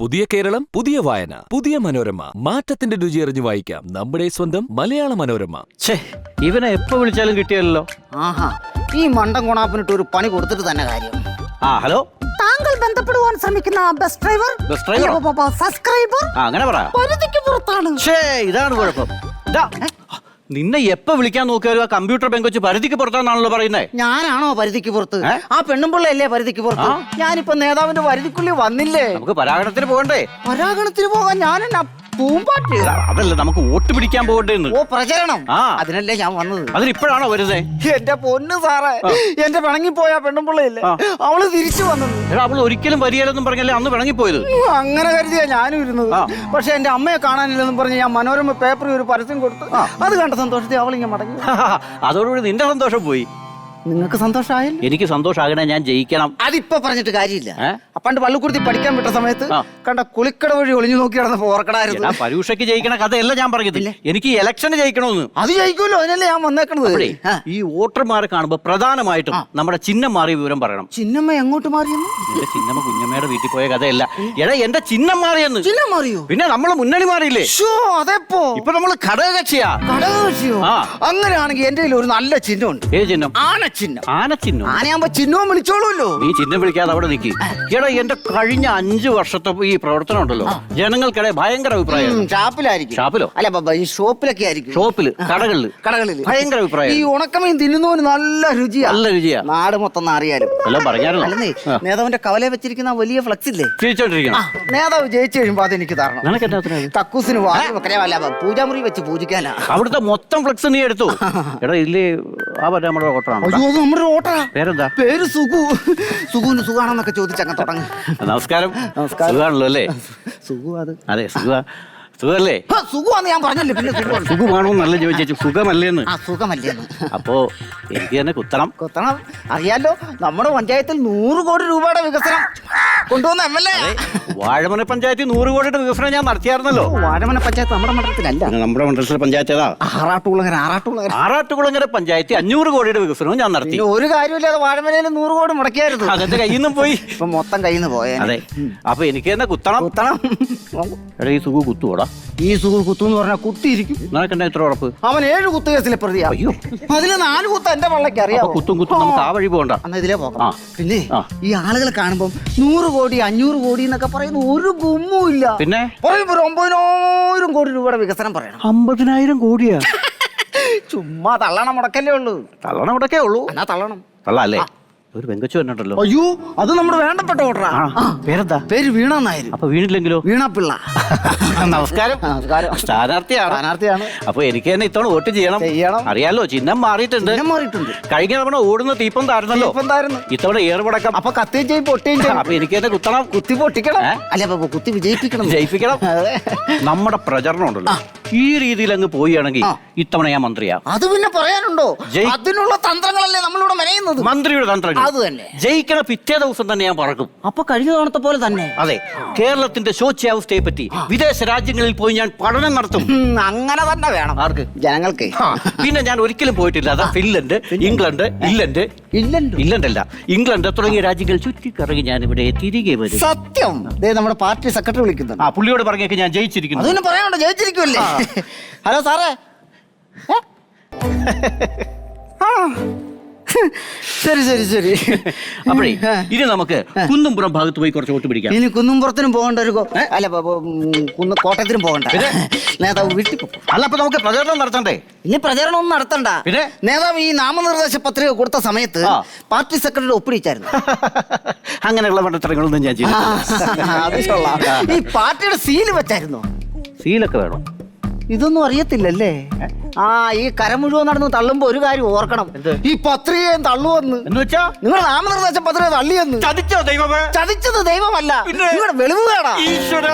പുതിയ കേരളം, പുതിയ വായന, പുതിയ മനോരമ. മാറ്റത്തിന്റെ രുചി അറിഞ്ഞു വായിക്കാം നമ്മുടെ സ്വന്തം മലയാള മനോരമ. ഇവനെ എപ്പോ വിളിച്ചാലും കിട്ടിയല്ലോ. ആഹാ, ഈ മണ്ടൻ ഗുണാപ്പിനിട്ട് ഒരു പണി കൊടുത്തിട്ട് തന്നെ കാര്യം. ഹലോ, താങ്കൾ ബന്ധപ്പെടുവാൻ ശ്രമിക്കുന്ന ബസ് ഡ്രൈവർ സബ്സ്ക്രൈബർ അങ്ങനെ പറ. പരിധിക്ക് പുറത്താണ്. ഇതാണ് കുഴപ്പം. നിന്നെ എപ്പോ വിളിക്കാൻ നോക്കിയാലും ആ കമ്പ്യൂട്ടർ ബെഞ്ച് പരിധിക്ക് പുറത്താണെന്നാണല്ലോ പറയുന്നേ. ഞാനാണോ പരിധിക്ക് പുറത്ത്? ആ പെണ്ണുമ്പിള്ളയല്ലേ പരിധിക്ക് പുറത്ത്? ഞാനിപ്പോ നേതാവിന്റെ പരിധിക്കുള്ളിൽ വന്നില്ലേ? നമുക്ക് പരാഗണത്തിന് പോകണ്ടേ? പരാഗണത്തിന് പോകാൻ ഞാനെന്നാ പൂമ്പാറ്റ്? അതല്ല, നമുക്ക് വോട്ട് പിടിക്കാൻ പോകണ്ടേന്ന്. ഓ, പ്രചരണം. അതിനല്ലേ ഞാൻ വന്നത്. അതിനിപ്പോഴാണോ വരുന്നേ? എന്റെ പൊന്ന് സാറേ, എന്റെ പിണങ്ങിപ്പോയ പെണ്ണുമ്പിള്ളയില്ലേ, അവള് തിരിച്ചു വന്നത്. അവള് ഒരിക്കലും വരികയില്ലെന്നും പറഞ്ഞല്ലേ അന്ന് പിണങ്ങിപ്പോയത്? അങ്ങനെ കരുതിയാ ഞാനും ഇരുന്നത്. പക്ഷെ എന്റെ അമ്മയെ കാണാനില്ലെന്നും പറഞ്ഞ് ഞാൻ മനോരമ പേപ്പറിൽ ഒരു പരസ്യം കൊടുത്തു. അത് കണ്ട സന്തോഷത്തിൽ അവളിങ്ങനെ മടങ്ങി. അതോടുകൂടി നിന്റെ സന്തോഷം പോയി. നിങ്ങൾക്ക് സന്തോഷമായല്ലോ. എനിക്ക് സന്തോഷമാകണേ, ഞാൻ ജയിക്കണം. അതിപ്പോ പറഞ്ഞിട്ട് കാര്യമില്ല. പണ്ട് പള്ളിക്കൂടത്തിൽ പഠിക്കാൻ വിട്ട സമയത്ത് കണ്ട കുളിക്കട വഴി ഒളിഞ്ഞു നോക്കി കിടന്നപ്പോ ഓർക്കടായിരുന്നു. പരീക്ഷയ്ക്ക് ജയിക്കണ കഥയല്ല ഞാൻ പറഞ്ഞില്ല, എനിക്ക് ഇലക്ഷന് ജയിക്കണമെന്ന്. അത് ജയിക്കുമല്ലോ, അതിനല്ലേ ഞാൻ വന്നേക്കണത്. ഈ വോട്ടർമാരെ കാണുമ്പോ പ്രധാനമായിട്ടും നമ്മുടെ ചിഹ്നം മാറിയ വിവരം പറയണം. ചിന്നമ്മ എങ്ങോട്ട് മാറിയെന്ന്? എന്റെ ചിന്നമ്മ കുഞ്ഞമ്മയുടെ വീട്ടിൽ പോയ കഥയല്ല. എന്റെ ചിഹ്നം മാറിയെന്ന്. ചിഹ്നം മാറിയോ? പിന്നെ നമ്മള് മുന്നണി മാറിയില്ലേ? അതെപ്പോ? ഇപ്പൊ നമ്മള് ഘടകകക്ഷിയാ. ഘടകകക്ഷിയോ? അങ്ങനെയാണെങ്കിൽ എന്റെ ഒരു നല്ല ചിഹ്നമുണ്ട്. ഏത് ചിഹ്നം? ആനച്ചിഹ്നം. ആനച്ചിഹ്നം? ആനയാകുമ്പോ ചിഹ്നവും വിളിച്ചോളൂല്ലോ. നീ ചിഹ്നം വിളിക്കാതെ അവിടെ നിൽക്കി. എന്റെ കഴിഞ്ഞ 5 വർഷത്തെ ഈ പ്രവർത്തനം ഉണ്ടല്ലോ, ജനങ്ങൾക്കിടെ ഭയങ്കര അഭിപ്രായം. ഷാപ്പിലായിരിക്കും. ഷാപ്പിലോ? അല്ല, ഈ ഷോപ്പിലൊക്കെ ആയിരിക്കും. ഷോപ്പില്, കടകളില് ഭയങ്കര അഭിപ്രായം. ഈ ഉണക്കമീൻ തിന്നുന്നവന് നല്ല രുചിയാ. നല്ല രുചിയാ. നാട് മൊത്തം അറിയാലും. എല്ലാം പറഞ്ഞായിരുന്നു. അല്ലെന്നേ, നേതാവിന്റെ കവലെ വെച്ചിരിക്കുന്ന വലിയ ഫ്ലക്സ് ഇല്ലേ, ചിരിച്ചോണ്ടിരിക്കണം. നേതാവ് ജയിച്ചു കഴിയുമ്പോ അതെനിക്ക് തരണം. നിനക്ക് എന്നാ? കക്കൂസിന് വെക്കലല്ല, പൂജാമുറി വെച്ച് പൂജിക്കാനാ. അവിടുത്തെ മൊത്തം ഫ്ലക്സ് നീ എടുത്തു. ഇല്ലേ നമ്മുടെ ഓട്ടറാണ്. നമ്മുടെ ഓട്ടറാ. പേരെന്താ? പേര് സുഖു. സുഖുവിന് സുഖാണെന്നൊക്കെ ചോദിച്ചങ്ങ് തുടങ്ങി. നമസ്കാരം. സുഖാണല്ലോ അല്ലേ? സുഖു. അതെ, സുഖല്ലേ? സുഖമാന്ന് ഞാൻ പറഞ്ഞല്ലേ, പിന്നെ സുഖമാണോ നല്ല ചോദിച്ചു. സുഖമല്ലേന്ന്? സുഖമല്ലേന്ന്. അപ്പോ എനിക്ക് തന്നെ കുത്തണം. അറിയാലോ, നമ്മുടെ പഞ്ചായത്തിൽ 100 കോടി രൂപയുടെ വികസനം കൊണ്ടുവന്ന MLA. വാഴമന പഞ്ചായത്തിൽ 100 കോടിയുടെ വികസനം ഞാൻ നടത്തിയായിരുന്നല്ലോ. വാഴമന പഞ്ചായത്ത് നമ്മുടെ മണ്ഡലത്തിലല്ല. നമ്മുടെ മണ്ഡലത്തിലെ പഞ്ചായത്ത് ഏതാ? ആറാട്ടുകുളങ്ങര പഞ്ചായത്ത് 500 കോടിയുടെ വികസനവും ഞാൻ നടത്തി. ഒരു കാര്യമില്ലാതെ വാഴമനയിൽ 100 കോടി മുടക്കിയായിരുന്നു. അതെന്റെ കയ്യിൽ നിന്നും പോയി. ഇപ്പൊ മൊത്തം കയ്യിൽ നിന്ന് പോയേ. അതെ, അപ്പൊ എനിക്ക് തന്നെ കുത്തണം. ഈ സുഖു കുത്തുകൂടാ? ഈ സുഖു കുത്തുന്ന് പറഞ്ഞാൽ കുത്തിയിരിക്കും. നിനക്കെന്നെ എത്ര ഉറപ്പ്? അവൻ 7 കുത്ത് കേസിലെ പ്രതിയാ. അയ്യോ, അതില് 4 കുത്ത് എന്റെ പള്ളക്ക് അറിയാം. കുത്തും നമുക്ക് ആ വഴി പോകണ്ട. എന്നാ ഇതിലേ പോകാം. പിന്നെ ഈ ആളുകളെ കാണുമ്പോ 100 കോടി 500 കോടി എന്നൊക്കെ പറയുന്ന ഒരു ഗുമ്മും ഇല്ല. പിന്നെ പറയുമ്പോ 9,000 കോടി രൂപയുടെ വികസനം പറയണം. 50,000 കോടിയാ? ചുമ്മാ തള്ളണ മുടക്കല്ലേ ഉള്ളൂ. തള്ളണ മുടക്കേ ഉള്ളൂ. എന്നാ തള്ളണം. തള്ളല്ലേ? ഒരു പെങ്കൊച്ചു വന്നിട്ടല്ലോ. അയ്യോ, അത് നമ്മുടെ വേണ്ടപ്പെട്ട ഓട്ടറാ. പേരെന്താ? പേര് വീണ നായർ. അപ്പൊ വീണില്ലെങ്കിലോ? വീണപ്പിള്ള. നമസ്കാരം. സ്ഥാനാർത്ഥിയാണ്. അപ്പൊ എനിക്ക് തന്നെ ഇത്തവണ വോട്ട് ചെയ്യണം. അറിയാലോ, ചിഹ്നം മാറിയിട്ടുണ്ട്. കഴിഞ്ഞ തവണ ഓടുന്ന തീപ്പന്തായിരുന്നല്ലോ. ഇത്തവണ ഏറുപടക്കം. അപ്പൊ കത്തിയും ചെയ്യും പൊട്ടിയും ചെയ്യും. അപ്പൊ എനിക്ക് തന്നെ കുത്തണം. കുത്തി പൊട്ടിക്കണം. അല്ല, കുത്തി ജയിപ്പിക്കണം. നമ്മുടെ പ്രചരണം ഉണ്ടല്ലോ, ഈ രീതിയിൽ അങ്ങ് പോവുകയാണെങ്കിൽ ഇത്തവണ ഞാൻ മന്ത്രിയാ. അത് പിന്നെ പറയാനുണ്ടോ? അതിനുള്ള തന്ത്രങ്ങളല്ലേ നമ്മളിവിടെ മെനയുന്നത്. മന്ത്രിയുടെ തന്ത്രങ്ങൾ അത് തന്നെ. ജയിക്കണ പിറ്റേ ദിവസം തന്നെ ഞാൻ പറക്കും. അപ്പൊ കഴിഞ്ഞ തവണത്തെ പോലെ തന്നെ. അതെ, കേരളത്തിന്റെ ശോച്യാവസ്ഥയെ പറ്റി വിദേശ രാജ്യങ്ങളിൽ പോയി ഞാൻ പഠനം നടത്തും. അങ്ങനെ തന്നെ വേണം. ആർക്ക്? ജനങ്ങൾക്ക്. പിന്നെ ഞാൻ ഒരിക്കലും പോയിട്ടില്ല. അതാ ഫിൻലൻഡ്, ഇംഗ്ലണ്ട്, ഇംഗ്ലണ്ട് തുടങ്ങിയ രാജ്യങ്ങൾ ചുറ്റിക്കറങ്ങി ഞാൻ ഇവിടെ തിരികെ വരും. സത്യം. നമ്മുടെ പാർട്ടി സെക്രട്ടറി വിളിക്കുന്നു. പുള്ളിയോട് പറഞ്ഞേക്ക് ഞാൻ ജയിച്ചിരിക്കുന്നു. അതൊന്നും പറയാനുണ്ടോ? ജയിച്ചിരിക്കുമല്ലേ? ഹലോ സാറേ. ശരി. അപ്പഴേ ഇനി നമുക്ക് കുന്നുംപുറം ഭാഗത്ത് പോയി കുറച്ച് വോട്ട് പിടിക്കാം. ഇനി കുന്നുംപുറത്തിനും പോകണ്ട, അല്ല കോട്ടയത്തിനും പോകണ്ട. നേതാവ് വീട്ടിൽ പോകും. അല്ല, അപ്പൊ നമുക്ക് പ്രചരണം നടത്തണ്ടേ? ഇനി പ്രചരണം ഒന്നും നടത്തണ്ട. പിന്നെ നേതാവ് ഈ നാമനിർദ്ദേശ പത്രിക കൊടുത്ത സമയത്ത് പാർട്ടി സെക്രട്ടറി ഒപ്പിടിച്ചായിരുന്നു. അങ്ങനെയുള്ള മണ്ടത്തരങ്ങളൊന്നും ഞാൻ ചെയ്തിട്ടില്ല. ഈ പാർട്ടിയുടെ സീല് വെച്ചായിരുന്നു. സീലൊക്കെ വേണം. ഇതൊന്നും അറിയത്തില്ലല്ലേ? ഈ കരം മുഴുവൻ നടന്ന് തള്ളുമ്പോ ഒരു കാര്യം ഓർക്കണം. ഈ പത്രികയും തള്ളുവെന്ന്. എന്ന് വെച്ചാ നിങ്ങൾ നാമനിർദ്ദേശ പത്രിക തള്ളിയെന്ന്. ചതിച്ചോ ദൈവമേ? ചതിച്ചത് ദൈവമല്ല, നിങ്ങളുടെ വെളിവ് വേണം. ഈശ്വര.